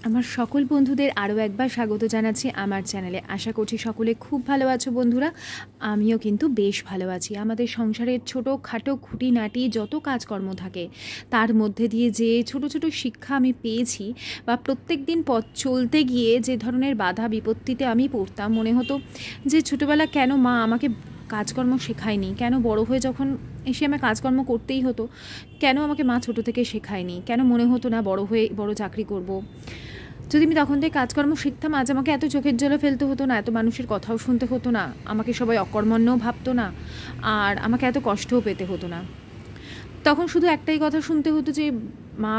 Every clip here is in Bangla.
আমার সকল বন্ধুদের আরও একবার স্বাগত জানাচ্ছি আমার চ্যানেলে। আশা করছি সকলে খুব ভালো আছো বন্ধুরা। আমিও কিন্তু বেশ ভালো আছি। আমাদের সংসারের ছোটো খাটো খুঁটিনাটি যত কাজকর্ম থাকে তার মধ্যে দিয়ে যে ছোট ছোট শিক্ষা আমি পেয়েছি, বা প্রত্যেক দিন পথ চলতে গিয়ে যে ধরনের বাধা বিপত্তিতে আমি পড়তাম, মনে হতো যে ছোটোবেলা কেন মা আমাকে কাজকর্ম শেখায়নি, কেন বড় হয়ে যখন এসে আমার কাজকর্ম করতেই হতো, কেন আমাকে মা ছোটো থেকে শেখায়নি, কেন মনে হতো না বড় হয়ে বড় চাকরি করব। যদি আমি তখন থেকে কাজকর্ম শিখতাম, আজ আমাকে এত চোখের জলে ফেলতে হতো না, এত মানুষের কথাও শুনতে হতো না, আমাকে সবাই অকর্মণ্যও ভাবতো না, আর আমাকে এত কষ্টও পেতে হতো না। তখন শুধু একটাই কথা শুনতে হতো যে মা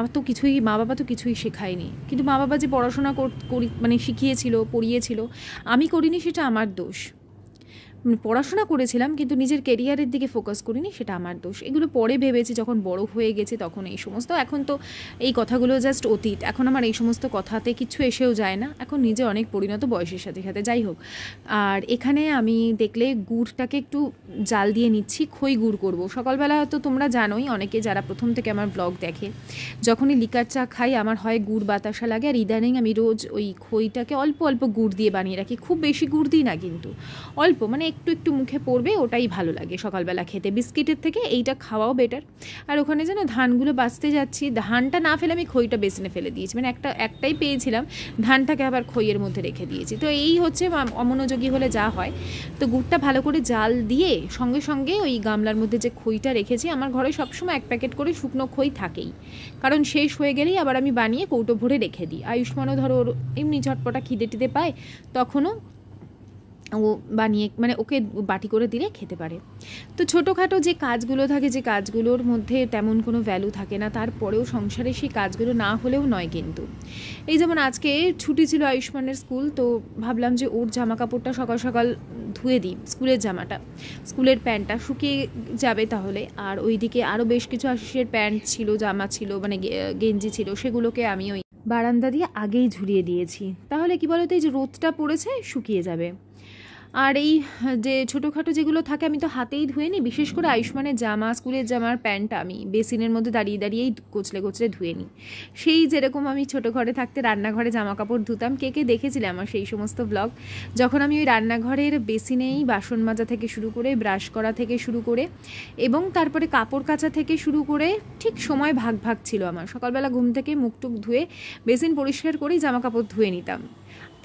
বাবা তো কিছুই শেখায়নি। কিন্তু মা বাবা যে পড়াশোনা শিখিয়েছিল, পড়িয়েছিল, আমি করিনি, সেটা আমার দোষ। পড়াশোনা করেছিলাম কিন্তু নিজের কেরিয়ারের দিকে ফোকাস করিনি, সেটা আমার দোষ। এগুলো পরে ভেবেছি, যখন বড় হয়ে গেছে তখন এই সমস্ত, এখন তো এই কথাগুলো জাস্ট অতীত। এখন আমার এই সমস্ত কথাতে কিছু এসেও যায় না, এখন নিজে অনেক পরিণত বয়সের সাথে সাথে। যাই হোক, আর এখানে আমি দেখলে গুড়টাকে একটু জাল দিয়ে নিচ্ছি, খই গুড় করব। সকালবেলা তো তোমরা জানোই, অনেকে যারা প্রথম থেকে আমার ব্লগ দেখে, যখনই লিকার চা খাই আমার হয় গুড় বাতাসা লাগে, আর ইদানিং আমি রোজ ওই খইটাকে অল্প অল্প গুড় দিয়ে বানিয়ে রাখি। খুব বেশি গুড় দিই না, কিন্তু অল্প, মানে একটু একটু মুখে পড়বে, ওটাই ভালো লাগে সকালবেলা খেতে। বিস্কিটের থেকে এইটা খাওয়াও বেটার। আর ওখানে যেন ধানগুলো বাছতে যাচ্ছি, ধানটা না ফেলে আমি খইটা বেসিনে ফেলে দিয়েছি, মানে একটাই পেয়েছিলাম, ধানটাকে আবার খইয়ের মধ্যে রেখে দিয়েছি। তো এই হচ্ছে অমনোযোগী হলে যা হয়। তো গুড়টা ভালো করে জাল দিয়ে সঙ্গে সঙ্গে ওই গামলার মধ্যে যে খইটা রেখেছি, আমার ঘরে সবসময় 1 প্যাকেট করে শুকনো খই থাকেই, কারণ শেষ হয়ে গেলেই আবার আমি বানিয়ে কৌটো ভরে রেখে দিই। আয়ুষ্মানও ধরো এমনি ঝটপটা খিদে টিদে পায়, তখনও ও বানিয়ে ওকে বাটি করে দিলে খেতে পারে। তো ছোটোখাটো যে কাজগুলো থাকে, যে কাজগুলোর মধ্যে তেমন কোনো ভ্যালু থাকে না, তারপরেও সংসারে সেই কাজগুলো না হলেও নয়। কিন্তু এই যেমন আজকে ছুটি ছিল আয়ুষ্মানের স্কুল, তো ভাবলাম যে ওর জামা কাপড়টা সকাল সকাল ধুয়ে দিই, স্কুলের জামাটা, স্কুলের প্যান্টটা শুকিয়ে যাবে তাহলে। আর ওইদিকে আরও বেশ কিছু আশিসের প্যান্ট ছিল, জামা ছিল, গেঞ্জি ছিল, সেগুলোকে আমি ওই বারান্দা দিয়ে আগেই ঝুলিয়ে দিয়েছি। তাহলে কি বলতো, এই যে রোদটা পড়েছে শুকিয়ে যাবে। আর এই যে ছোটোখাটো যেগুলো থাকে আমি তো হাতেই ধুয়ে নিই, বিশেষ করে আয়ুষ্মানের জামা, স্কুলের জামার প্যান্টটা আমি বেসিনের মধ্যে দাঁড়িয়ে দাঁড়িয়েই কচলে কচলে ধুয়ে নিই। সেই যেরকম আমি ছোটো ঘরে থাকতে রান্নাঘরে জামা কাপড় ধুতাম, কে কে দেখেছিলে আমার সেই সমস্ত ব্লগ, যখন আমি ওই রান্নাঘরের বেসিনেই বাসন মাজা থেকে শুরু করে, ব্রাশ করা থেকে শুরু করে, এবং তারপরে কাপড় কাচা থেকে শুরু করে, ঠিক সময় ভাগ ভাগ ছিল আমার। সকালবেলা ঘুম থেকে মুখটুক ধুয়ে বেসিন পরিষ্কার করেই জামা কাপড় ধুয়ে নিতাম,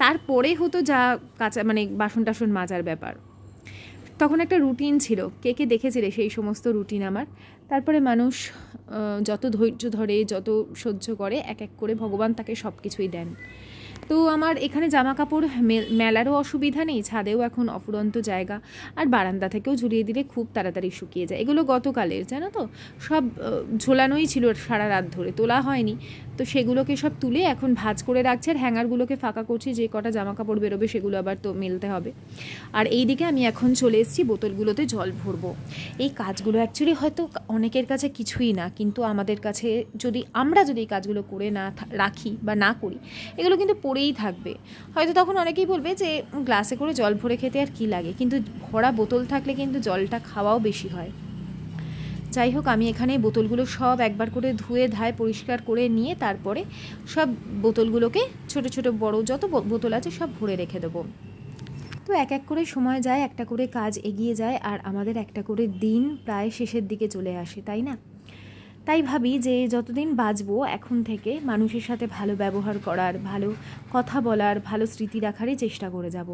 তারপরে হতো যা কাঁচা বাসন টাসন মাজার ব্যাপার। তখন একটা রুটিন ছিল, কে কে দেখেছিলে সেই সমস্ত রুটিন আমার। তারপরে মানুষ যত ধৈর্য ধরে, যত সহ্য করে, এক এক করে ভগবান তাকে সব কিছুই দেন। তো আমার এখানে জামা কাপড় মেলারও অসুবিধা নেই, ছাদেও এখন অফুরন্ত জায়গা, আর বারান্দা থেকেও ঝুলিয়ে দিলে খুব তাড়াতাড়ি শুকিয়ে যায়। এগুলো গতকালের, জানো তো, সব ঝোলানোই ছিল সারা রাত ধরে, তোলা হয়নি। তো সেগুলোকে সব তুলে এখন ভাঁজ করে রাখছে, আর হ্যাঙ্গারগুলোকে ফাঁকা করছি, যে কটা জামা কাপড় বেরোবে সেগুলো আবার তো মেলতে হবে। আর এই দিকে আমি এখন চলে এসেছি বোতলগুলোতে জল ভরবো। এই কাজগুলো অ্যাকচুয়ালি হয়তো অনেকের কাছে কিছুই না, কিন্তু আমাদের কাছে আমরা যদি এই কাজগুলো করে না রাখি বা না করি, এগুলো কিন্তু পড়েই থাকবে। হয়তো তখন অনেকেই বলবে যে গ্লাসে করে জল ভরে খেতে আর কি লাগে, কিন্তু ভরা বোতল থাকলে কিন্তু জলটা খাওয়াও বেশি হয়। যাই হোক, আমি এখানে বোতলগুলো সব একবার করে ধুয়ে ধায় পরিষ্কার করে নিয়ে তারপরে সব বোতলগুলোকে ছোট ছোট বড় যত বোতল আছে সব ভরে রেখে দেবো। তো এক এক করে সময় যায়, একটা করে কাজ এগিয়ে যায়, আর আমাদের একটা করে দিন প্রায় শেষের দিকে চলে আসে, তাই না? তাই ভাবি যে যতদিন বাঁচবো এখন থেকে মানুষের সাথে ভালো ব্যবহার করার, ভালো কথা বলার, ভালো স্মৃতি রাখারই চেষ্টা করে যাব।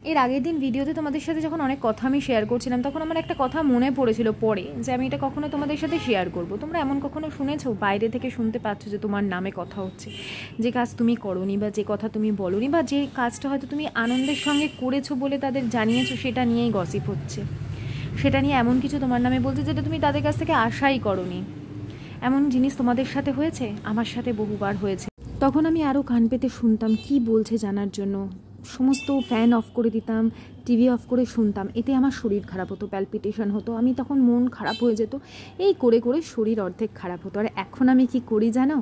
এর আগের দিন ভিডিওতে তোমাদের সাথে যখন অনেক কথা আমি শেয়ার করছিলাম, তখন আমার একটা কথা মনে পড়েছিল পরে, যে আমি এটা কখনো তোমাদের সাথে শেয়ার করব। তোমরা এমন কখনো শুনেছো, বাইরে থেকে শুনতে পাচ্ছ যে তোমার নামে কথা হচ্ছে, যে কাজ তুমি করোনি, বা যে কথা তুমি বলোনি, বা যে কাজটা হয়তো তুমি আনন্দের সঙ্গে করেছো বলে তাদের জানিয়েছো, সেটা নিয়েই গসিপ হচ্ছে, সেটা নিয়ে এমন কিছু তোমার নামে বলছে যেটা তুমি তাদের কাছ থেকে আশাই করোনি। এমন জিনিস তোমাদের সাথে হয়েছে? আমার সাথে বহুবার হয়েছে। তখন আমি আরও কান পেতে শুনতাম কি বলছে জানার জন্য, সমস্ত ফ্যান অফ করে দিতাম, টিভি অফ করে শুনতাম। এতে আমার শরীর খারাপ হতো, প্যালপিটেশন হতো, আমি তখন মন খারাপ হয়ে যেত, এই করে করে শরীর অর্ধেক খারাপ হতো। আর এখন আমি কি করি জানো?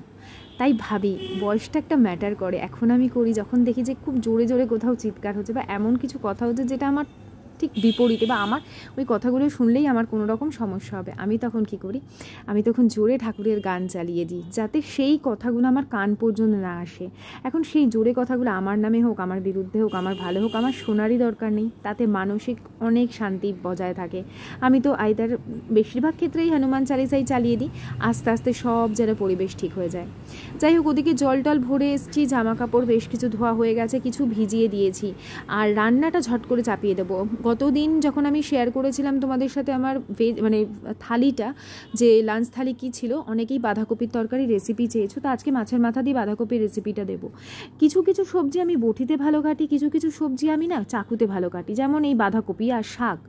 তাই ভাবি বয়সটা একটা ম্যাটার করে। এখন আমি করি, যখন দেখি যে খুব জোরে জোরে কোথাও চিৎকার হচ্ছে বা এমন কিছু কথা হচ্ছে যেটা আমার ঠিক বিপরীতে, বা আমার ওই কথাগুলো শুনলেই আমার কোনো রকম সমস্যা হবে। আমি তখন কি করি, আমি তখন জোরে ঠাকুরের গান চালিয়ে দিই, যাতে সেই কথাগুলো আমার কান পর্যন্ত না আসে। এখন সেই জোরে কথাগুলো আমার নামে হোক, আমার বিরুদ্ধে হোক, আমার ভালো হোক, আমার শোনারই দরকার নেই। তাতে মানসিক অনেক শান্তি বজায় থাকে। আমি তো আইদার বেশিরভাগ ক্ষেত্রেই হনুমান চালিসাই চালিয়ে দিই, আস্তে আস্তে সব যেন পরিবেশ ঠিক হয়ে যায়। যাই হোক, ওদিকে জল টল ভরে এসছি, জামা কাপড় বেশ কিছু ধোয়া হয়ে গেছে, কিছু ভিজিয়ে দিয়েছি, আর রান্নাটা ঝট করে চাপিয়ে দেবো। গতদিন যখন আমি শেয়ার করেছিলাম তোমাদের সাথে আমার মানে থালিটা, যে লাঞ্চ থালি কী ছিল, অনেকেই বাঁধাকপির তরকারি রেসিপি চেয়েছো, তো আজকে মাছের মাথা দিয়ে বাঁধাকপির রেসিপিটা দেবো। কিছু কিছু সবজি আমি বটিতে ভালো কাটি, কিছু কিছু সবজি আমি না চাকুতে ভালো কাটি, যেমন এই বাঁধাকপি আর শাক,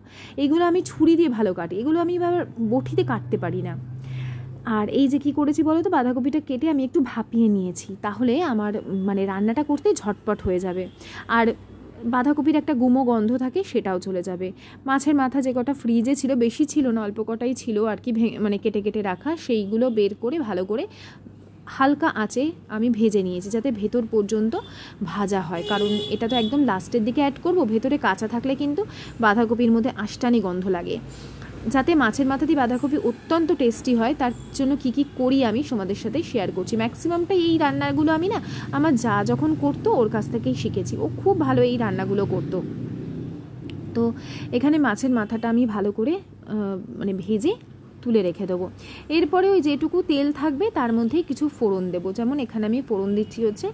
এগুলো আমি ছুরি দিয়ে ভালো কাটি, এগুলো আমি বটিতে কাটতে পারি না। আর এই যে কী করেছি বলো তো, বাঁধাকপিটা কেটে আমি একটু ভাপিয়ে নিয়েছি, তাহলে আমার মানে রান্নাটা করতে ঝটপট হয়ে যাবে, আর বাঁধাকপির একটা গুমো গন্ধ থাকে সেটাও চলে যাবে। মাছের মাথা যে কটা ফ্রিজে ছিল, বেশি ছিল না, অল্প কটাই ছিল আর কি, মানে কেটে কেটে রাখা, সেইগুলো বের করে ভালো করে হালকা আঁচে আমি ভেজে নিয়েছি, যাতে ভেতর পর্যন্ত ভাজা হয়, কারণ এটা তো একদম লাস্টের দিকে অ্যাড করব। ভেতরে কাঁচা থাকলে কিন্তু বাঁধাকপির মধ্যে আষ্টানি গন্ধ লাগে। যাতে মাছের মাথা দিয়ে বাঁধাকপি অত্যন্ত টেস্টি হয়, তার জন্য কি কি করি আমি তোমাদের সাথে শেয়ার করছি। ম্যাক্সিমামটা এই রান্নাগুলো আমি না আমার যা যখন করতো ওর কাছ থেকেই শিখেছি, ও খুব ভালো এই রান্নাগুলো করতো। তো এখানে মাছের মাথাটা আমি ভালো করে মানে ভেজে তুলে রেখে দেবো। এরপরে ওই যেটুকু তেল থাকবে তার মধ্যেই কিছু ফোড়ন দেবো, যেমন এখানে আমি ফোড়ন দিচ্ছি হচ্ছে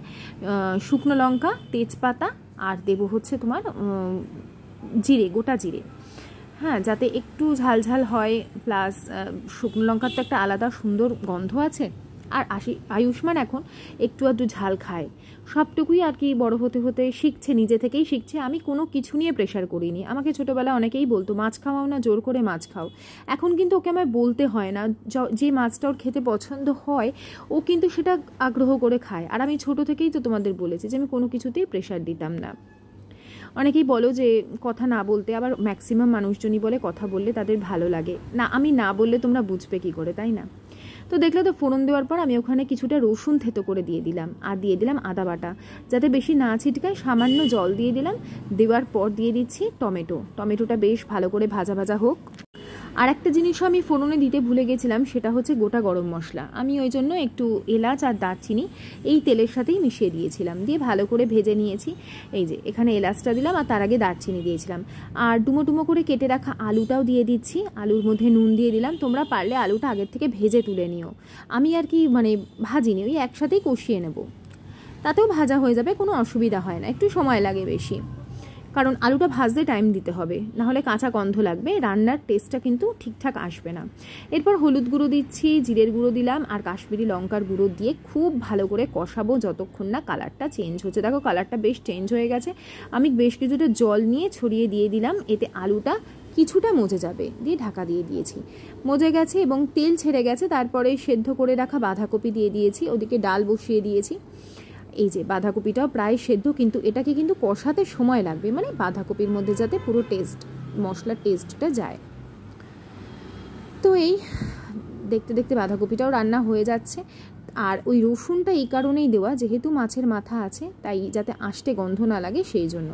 শুকনো লঙ্কা, তেজপাতা, আর দেবো হচ্ছে তোমার জিরে, গোটা জিরে, হ্যাঁ, যাতে একটু ঝাল ঝাল হয়, প্লাস শুকনো লঙ্কার তো একটা আলাদা সুন্দর গন্ধ আছে। আর আয়ুষ্মান এখন একটু একটু ঝাল খায়, সবটুকুই আর কি বড় হতে হতে শিখছে, নিজে থেকেই শিখছে। আমি কোনো কিছু নিয়ে প্রেশার করিনি। আমাকে ছোটোবেলায় অনেকেই বলতো মাছ খাওয়াও না, জোর করে মাছ খাও। এখন কিন্তু ওকে আমায় বলতে হয় না, যে মাছটা ওর খেতে পছন্দ হয় ও কিন্তু সেটা আগ্রহ করে খায়। আর আমি ছোটো থেকেই তো তোমাদের বলেছি যে আমি কোনো কিছুতেই প্রেশার দিতাম না। অনেকেই বলো যে কথা না বলতে, আবার ম্যাক্সিমাম মানুষজনই বলে কথা বললে তাদের ভালো লাগে না। আমি না বললে তোমরা বুঝবে কী করে, তাই না? তো দেখলে তো, ফোড়ন দেওয়ার পর আমি ওখানে কিছুটা রসুন থেতো করে দিয়ে দিলাম, আর দিয়ে দিলাম আদা বাটা, যাতে বেশি না ছিটকায় সামান্য জল দিয়ে দিলাম। দেওয়ার পর দিয়ে দিচ্ছি টমেটোটা বেশ ভালো করে ভাজা ভাজা হোক। আর একটা জিনিসও আমি ফোড়নে দিতে ভুলে গেছিলাম, সেটা হচ্ছে গোটা গরম মশলা। আমি ওই জন্য একটু এলাচ আর দারচিনি এই তেলের সাথেই মিশিয়ে দিয়েছিলাম, দিয়ে ভালো করে ভেজে নিয়েছি। এই যে এখানে এলাচটা দিলাম, আর তার আগে দারচিনি দিয়েছিলাম। আর ডুমো ডুমো করে কেটে রাখা আলুটাও দিয়ে দিচ্ছি, আলুর মধ্যে নুন দিয়ে দিলাম। তোমরা পারলে আলুটা আগের থেকে ভেজে তুলে নিও, আমি আর কি মানে ভাজিনি, ওই একসাথেই কষিয়ে নেব, তাতেও ভাজা হয়ে যাবে, কোনো অসুবিধা হয় না। একটু সময় লাগে বেশি, কারণ আলুটা ভাজতে টাইম দিতে হবে, নাহলে কাঁচা গন্ধ লাগবে, রান্নার টেস্টটা কিন্তু ঠিকঠাক আসবে না। এরপর হলুদ গুঁড়ো দিচ্ছি, জিরের গুঁড়ো দিলাম, আর কাশ্মীরি লঙ্কার গুঁড়ো দিয়ে খুব ভালো করে কষাবো যতক্ষণ না কালারটা চেঞ্জ হচ্ছে। দেখো কালারটা বেশ চেঞ্জ হয়ে গেছে। আমি বেশ কিছুটা জল নিয়ে ছড়িয়ে দিয়ে দিলাম, এতে আলুটা কিছুটা মজে যাবে, দিয়ে ঢাকা দিয়ে দিয়েছি। মজে গেছে এবং তেল ছেড়ে গেছে। তারপরে সেদ্ধ করে রাখা বাঁধাকপি দিয়ে দিয়েছি, ওদিকে ডাল বসিয়ে দিয়েছি। এই যে বাঁধাকপিটাও প্রায় সেদ্ধ, কিন্তু এটাকে কিন্তু কষাতে সময় লাগবে, মানে বাঁধাকপির মধ্যে যাতে পুরো মশলার টেস্টটা যায়। তো এই দেখতে দেখতে বাঁধাকপিটাও রান্না হয়ে যাচ্ছে। আর ওই রসুনটা এই কারণেই দেওয়া, যেহেতু মাছের মাথা আছে, তাই যাতে আষ্টে গন্ধ না লাগে সেই জন্য।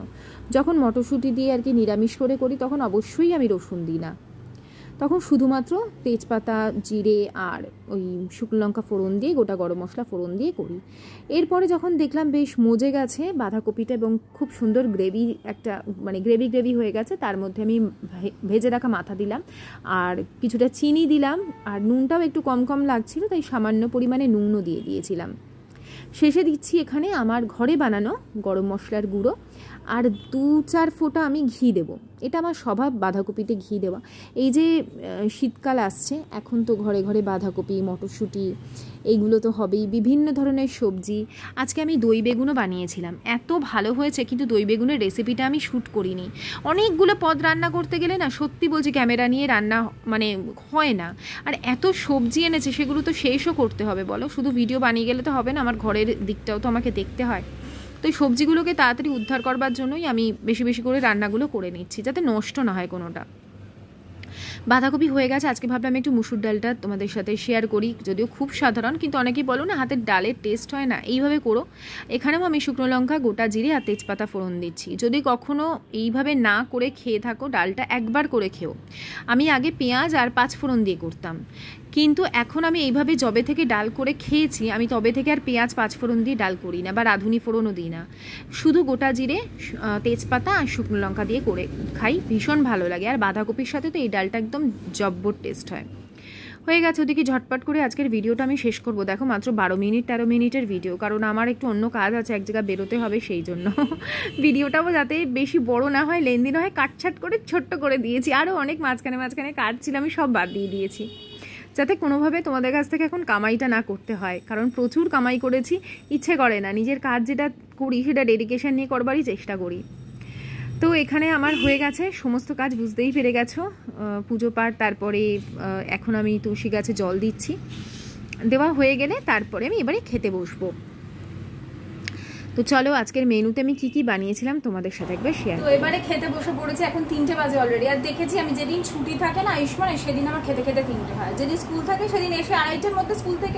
যখন মটরশুঁটি দিয়ে আর কি নিরামিষ করে করি তখন অবশ্যই আমি রসুন দিই না, তখন শুধুমাত্র তেজপাতা, জিরে আর ওই শুকনো লঙ্কা ফোড়ন দিয়ে, গোটা গরম মশলা ফোড়ন দিয়ে করি। এরপরে যখন দেখলাম বেশ মজে গেছে বাঁধাকপিটা এবং খুব সুন্দর গ্রেভি, একটা মানে গ্রেভি হয়ে গেছে, তার মধ্যে আমি ভেজে রাখা মাথা দিলাম, আর কিছুটা চিনি দিলাম, আর নুনটাও একটু কম কম লাগছিল, তাই সামান্য পরিমাণে নুনও দিয়ে দিয়েছিলাম। শেষে দিচ্ছি এখানে আমার ঘরে বানানো গরম মশলার গুঁড়ো, আর 2-4 ফোঁটা আমি ঘি দেব। এটা আমার স্বভাব বাঁধাকপিতে ঘি দেওয়া। এই যে শীতকাল আসছে, এখন তো ঘরে ঘরে বাঁধাকপি, মটরশুঁটি এইগুলো তো হবেই, বিভিন্ন ধরনের সবজি। আজকে আমি দই বেগুনও বানিয়েছিলাম, এত ভালো হয়েছে, কিন্তু দই বেগুনের রেসিপিটা আমি শ্যুট করিনি। অনেকগুলো পদ রান্না করতে গেলে না, সত্যি বলছি, ক্যামেরা নিয়ে রান্না মানে হয় না। আর এত সবজি এনেছে, সেগুলো তো শেষও করতে হবে বলো, শুধু ভিডিও বানিয়ে গেলে তো হবে না, আমার ঘরের দিকটাও তো আমাকে দেখতে হয়। তো এই সবজিগুলোকে তাড়াতাড়ি উদ্ধার করবার জন্যই আমি বেশি বেশি করে রান্নাগুলো করে নিচ্ছি, যাতে নষ্ট না হয় কোনোটা। বাঁধাকপি হয়ে গেছে। আজকে ভাবলাম একটু মুসুর ডালটা তোমাদের সাথে শেয়ার করি, যদিও খুব সাধারণ, কিন্তু অনেকেই বলো না হাতের ডালের টেস্ট হয় না, এইভাবে করো। এখানেও আমি শুকনো লঙ্কা, গোটা জিরে আর তেজপাতা ফোড়ন দিচ্ছি। যদি কখনও এইভাবে না করে খেয়ে থাকো ডালটা, একবার করে খেও। আমি আগে পেঁয়াজ আর 5 ফোড়ন দিয়ে করতাম, কিন্তু এখন আমি এইভাবে যবে থেকে ডাল করে খেয়েছি, আমি তবে থেকে আর পেঁয়াজ 5 ফোড়ন দিয়ে ডাল করি না, বা রাঁধুনি ফোড়নও দিই না। শুধু গোটা জিরে, তেজপাতা আর শুকনো লঙ্কা দিয়ে করে খাই, ভীষণ ভালো লাগে। আর বাঁধাকপির সাথে তো এই ডালটা একদম জব্বর টেস্ট হয়। হয়ে গেছে ওদিকে ঝটপট করে আজকের ভিডিওটা আমি শেষ করব। দেখো মাত্র 13 মিনিটের ভিডিও, কারণ আমার একটু অন্য কাজ আছে, এক জায়গায় বেরোতে হবে, সেই জন্য ভিডিওটাও যাতে বেশি বড় না হয়, লেন্দি না হয়, কাটছাট করে ছোট্ট করে দিয়েছি। আরও অনেক মাঝখানে কাজ ছিল, আমি সব বাদ দিয়ে দিয়েছি, যাতে কোনোভাবে তোমাদের কাছ থেকে এখন কামাইটা না করতে হয়, কারণ প্রচুর কামাই করেছি, ইচ্ছে করে না। নিজের কাজ যেটা করি সেটা ডেডিকেশন নিয়ে করবারই চেষ্টা করি। তো এখানে আমার হয়ে গেছে সমস্ত কাজ, বুঝতেই পেরে গেছো। পুজো পাঠ, তারপরে এখন আমি তুলসী গাছে জল দিচ্ছি, দেওয়া হয়ে গেলে তারপরে আমি এবারে খেতে বসবো। তো চলো আজকের মেনুতে আমি কি বানিয়েছিলাম তোমাদের সাথে একবার শেয়ার। তো এবারে খেতে বসে পড়েছে, এখন 3টে বাজে অলরেডি। আর দেখেছি আমি যেদিন ছুটি থাকে না আয়ুষ্মানের, সেদিন আমার খেতে 3টে হয়। যেদিন স্কুল থাকে সেদিন এসে 2:30টার মধ্যে, স্কুল থেকে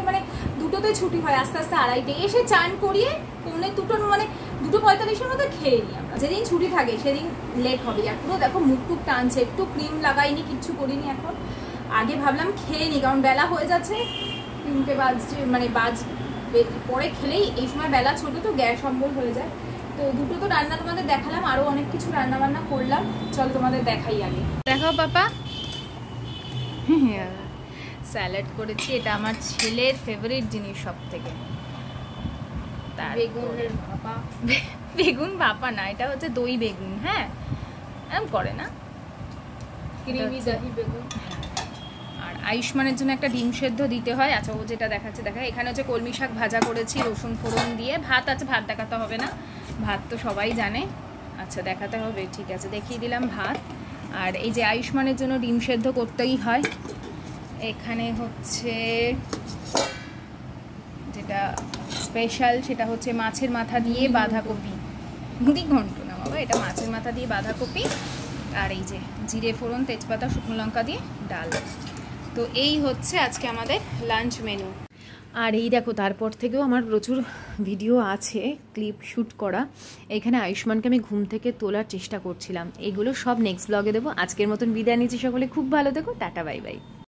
2টোতে ছুটি হয়, আস্তে আস্তে 2:30 এসে চান করিয়ে 2:45 2:45-এর মধ্যে খেয়ে নিই আমরা। যেদিন ছুটি থাকে সেদিন লেট হবে। আর পুরো দেখো মুখ টুক টানছে, একটু ক্রিম লাগাইনি, কিচ্ছু করিনি এখন। আগে ভাবলাম খেয়ে নিই, কারণ বেলা হয়ে যাচ্ছে, 3টে বাজছে, পরে খেলেই এই সময় বেলা ছোট তো গ্যাস অম্বল হয়ে যায়। তো দুটো তো রান্না তোমাদের দেখালাম, আরো অনেক কিছু রান্না বান্না করলাম, চল তোমাদের দেখাই আগে। দেখাও পাপা, স্যালাড করেছি, এটা আমার ছেলের ফেভারিট জিনিস সব থেকে। বেগুনের ভাপা, বেগুন ভাপা না, এটা হচ্ছে দই বেগুন। হ্যাঁ, এরকম করে না, ক্রিমি দহি বেগুন। আর আয়ুষ্মানের জন্য একটা ডিম সেদ্ধ দিতে হয়। আচ্ছা, ও যেটা দেখাচ্ছে দেখা। এখানে হচ্ছে কলমি শাক ভাজা করেছি রসুন ফোড়ন দিয়ে। ভাত আছে, ভাত দেখাতে হবে না, ভাত তো সবাই জানে। আচ্ছা, দেখাতে হবে, ঠিক আছে, দেখিয়ে দিলাম ভাত। আর এই যে আয়ুষ্মানের জন্য ডিম সেদ্ধ করতেই হয়। এখানে হচ্ছে যেটা স্পেশাল, সেটা হচ্ছে মাছের মাথা দিয়ে বাঁধাকপি। ঘন্ট না বাবা, এটা মাছের মাথা দিয়ে বাঁধাকপি। আর এই যে জিরে ফোড়ন, তেজপাতা, শুকনো লঙ্কা দিয়ে ডাল। তো এই হচ্ছে আজকে আমাদের লাঞ্চ মেনু। আর এই দেখো, তারপর থেকেও আমার প্রচুর ভিডিও আছে, ক্লিপ শ্যুট করা। এখানে আয়ুষ্মানকে আমি ঘুম থেকে তোলার চেষ্টা করছিলাম, এগুলো সব নেক্সট ব্লগে দেবো। আজকের মতন বিদায় নিচ্ছি, সকলে খুব ভালো থেকো, টাটা বাই বাই।